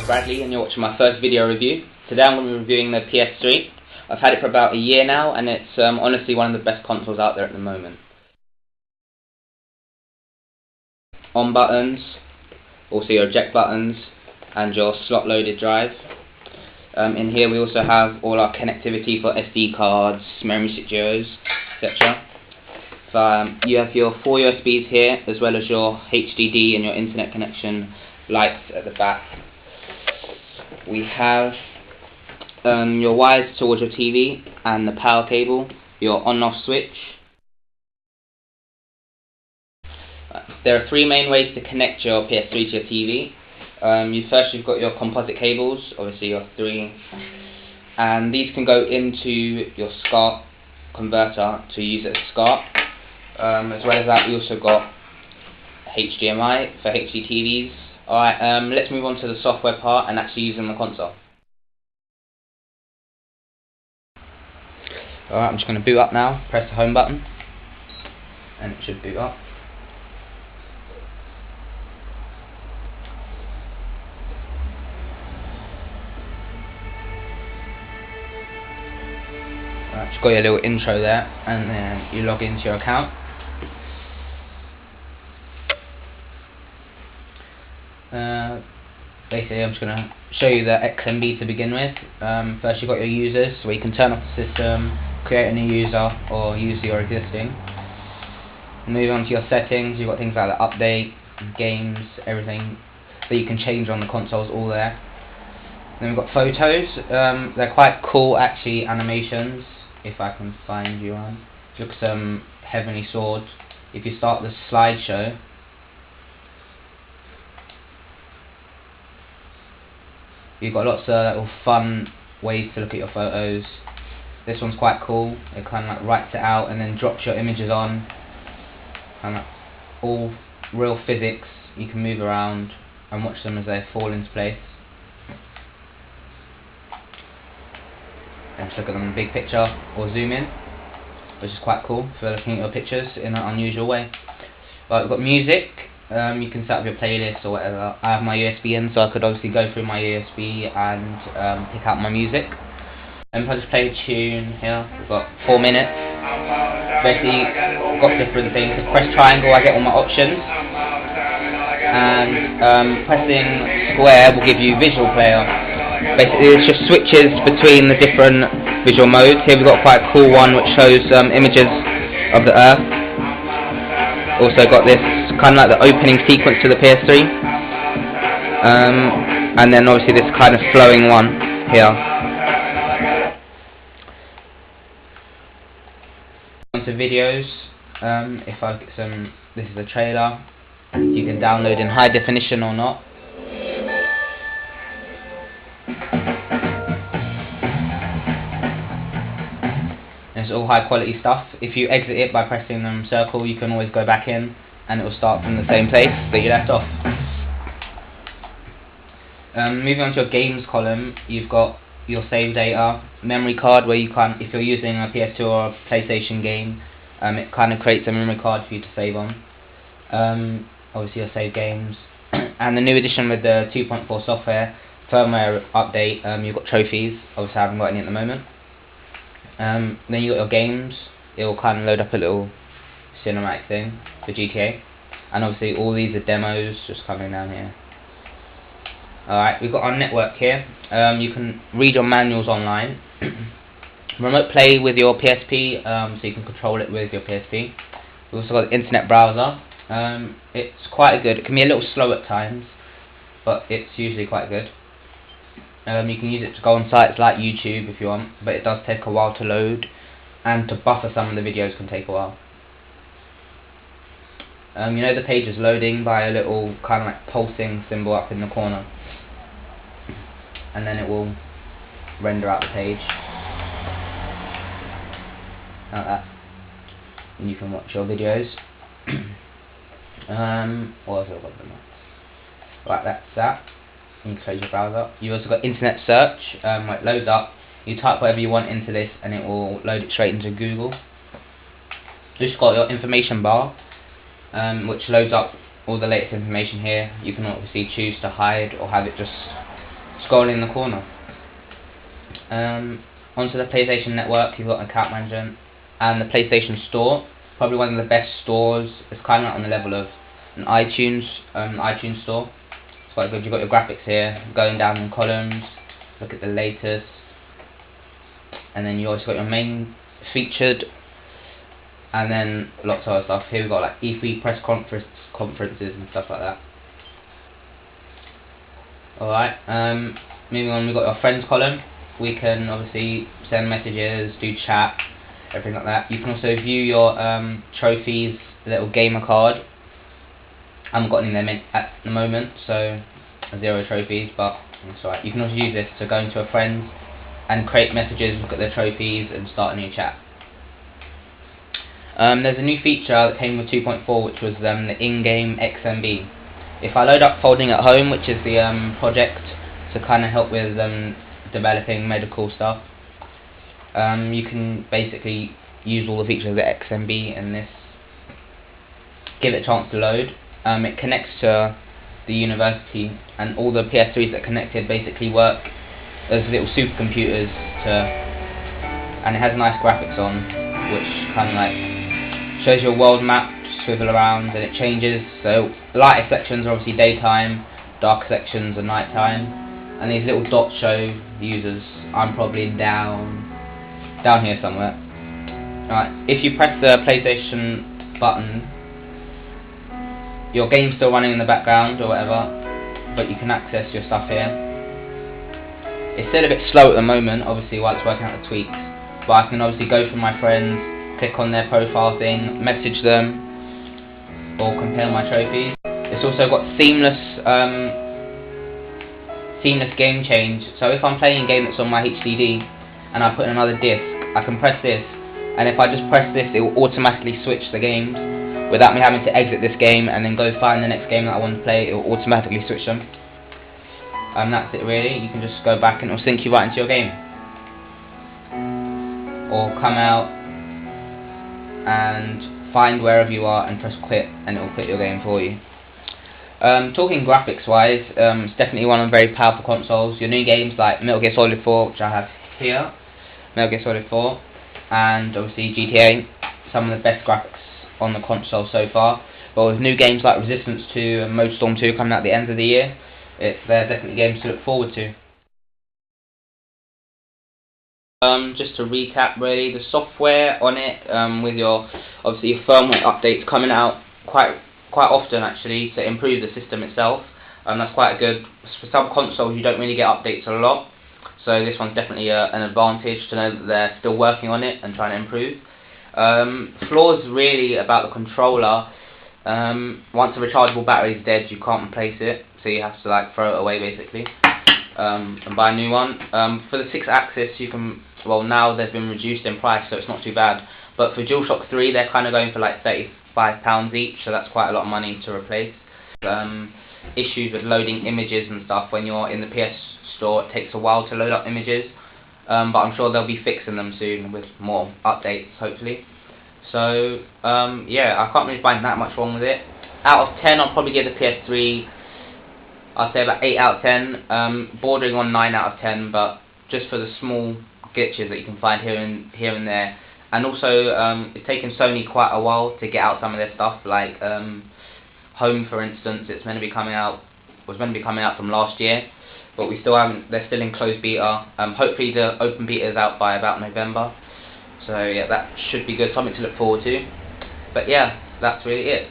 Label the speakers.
Speaker 1: Bradley and you're watching my first video review. Today I'm going to be reviewing the PS3. I've had it for about a year now and it's honestly one of the best consoles out there at the moment. On buttons, also your eject buttons and your slot loaded drive. In here we also have all our connectivity for SD cards, memory stick duos, etc. You have your 4 USBs here as well as your HDD and your internet connection lights at the back. We have your wires towards your TV and the power cable, your on-off switch. There are 3 main ways to connect your PS3 to your TV. You've got your composite cables, obviously your 3, and these can go into your SCART converter to use it as SCART. As well as that, we also got HDMI for HD TVs. Alright, let's move on to the software part and actually using the console. Alright, I'm just going to boot up now. Press the home button and it should boot up. Alright, just got your little intro there and then you log into your account. Basically I'm just going to show you the XMB to begin with. First you've got your users, where you can turn off the system, create a new user or use your existing. Moving on to your settings, you've got things like the update, games, everything that you can change on the consoles, all there. Then we've got photos. They're quite cool actually, animations, if I can find you one. Look at some Heavenly Sword. If you start the slideshow, you've got lots of little fun ways to look at your photos. This one's quite cool. It kind of like writes it out and then drops your images on. And all real physics. You can move around and watch them as they fall into place. And just look at them in the big picture or zoom in, which is quite cool for looking at your pictures in an unusual way. Right, we've got music. You can set up your playlist or whatever. I have my USB in, so I could obviously go through my USB and pick out my music. And if I just play a tune here, we've got 4 minutes. Basically, got different things. If I press triangle, I get all my options. And pressing square will give you visual player. Basically, it's just switches between the different visual modes. Here we've got quite a cool one which shows images of the Earth. Also got this kind of like the opening sequence to the PS3, and then obviously this kind of flowing one here. Onto videos. If I get some, this is a trailer. You can download in high definition or not. It's all high quality stuff. If you exit it by pressing circle, you can always go back in and it will start from the same place that you left off. Moving on to your games column, you've got your save data, memory card where you can, if you're using a PS2 or a PlayStation game, it kind of creates a memory card for you to save on. Obviously your save games. And the new edition with the 2.4 software, firmware update, you've got trophies. Obviously I haven't got any at the moment. Then you got your games. It will kind of load up a little cinematic thing for GTA, and obviously all these are demos just coming down here. Alright, we've got our network here. You can read your manuals online. Remote play with your PSP, so you can control it with your PSP. We've also got the internet browser. It's quite good. It can be a little slow at times, but it's usually quite good. You can use it to go on sites like YouTube if you want, but it does take a while to load, and to buffer some of the videos can take a while. You know the page is loading by a little kind of like pulsing symbol up in the corner, and then it will render out the page like that, and you can watch your videos. What else have I got them? Right, that's that. You can close your browser. You also got internet search. When it loads up, you type whatever you want into this and it will load it straight into Google. Just got your information bar, which loads up all the latest information here. You can obviously choose to hide or have it just scrolling in the corner. Onto the PlayStation Network, you've got an account management and the PlayStation Store. Probably one of the best stores. It's kind of on the level of an iTunes store. It's quite good. You've got your graphics here, going down in columns. Look at the latest, and then you also got your main featured, and then lots of other stuff. Here we've got like E3 press conferences and stuff like that. Alright, moving on, we've got our friends column. We can obviously send messages, do chat, everything like that. You can also view your trophies, little gamer card. I haven't got any of them in at the moment, so 0 trophies, but that's alright. You can also use this to go into a friends and create messages, look at their trophies, and start a new chat. There's a new feature that came with 2.4, which was the in-game XMB. If I load up Folding at Home, which is the project to kind of help with developing medical stuff, you can basically use all the features of the XMB in this. Give it a chance to load. It connects to the university, and all the PS3s that are connected basically work as little supercomputers and it has nice graphics on, which kind of like shows your world map swivel around, and it changes. So lighter sections are obviously daytime, dark sections are nighttime, and these little dots show the users. I'm probably down here somewhere. Alright, if you press the PlayStation button, your game's still running in the background or whatever, but you can access your stuff here. It's still a bit slow at the moment, obviously, while it's working out the tweaks, but I can obviously go through my friends, click on their profile thing, message them, or compare my trophies. It's also got seamless game change. So if I'm playing a game that's on my HDD and I put in another disc, I can press this, and if I just press this, it will automatically switch the games without me having to exit this game and then go find the next game that I want to play. It will automatically switch them. And that's it really. You can just go back and it will sync you right into your game, or come out and find wherever you are and press quit, and it will quit your game for you. Talking graphics wise, it's definitely one of the very powerful consoles. Your new games like Metal Gear Solid 4, which I have here, Metal Gear Solid 4, and obviously GTA, some of the best graphics on the console so far. But with new games like Resistance 2 and Motorstorm 2 coming out at the end of the year, they're definitely games to look forward to. Just to recap really, the software on it, with your obviously your firmware updates coming out quite often actually to improve the system itself. That's quite good. For some consoles you don't really get updates a lot, so this one's definitely an advantage to know that they're still working on it and trying to improve. Flaws really about the controller. Once a rechargeable battery is dead, you can't replace it, so you have to like throw it away basically, and buy a new one. For the 6-axis, you can, well, now they've been reduced in price, so it's not too bad. But for DualShock 3, they're kind of going for like £35 each, so that's quite a lot of money to replace. Issues with loading images and stuff when you're in the PS Store, it takes a while to load up images, but I'm sure they'll be fixing them soon with more updates, hopefully. So yeah, I can't really find that much wrong with it. Out of 10, I'll probably give the PS3, I'd say about 8 out of 10, bordering on 9 out of 10, but just for the small glitches that you can find here and there. And also, it's taken Sony quite a while to get out some of their stuff, like Home, for instance. It's meant to be coming out, was meant to be coming out from last year, but we still haven't. They're still in closed beta. Hopefully, the open beta is out by about November. So yeah, that should be good, something to look forward to. But yeah, that's really it.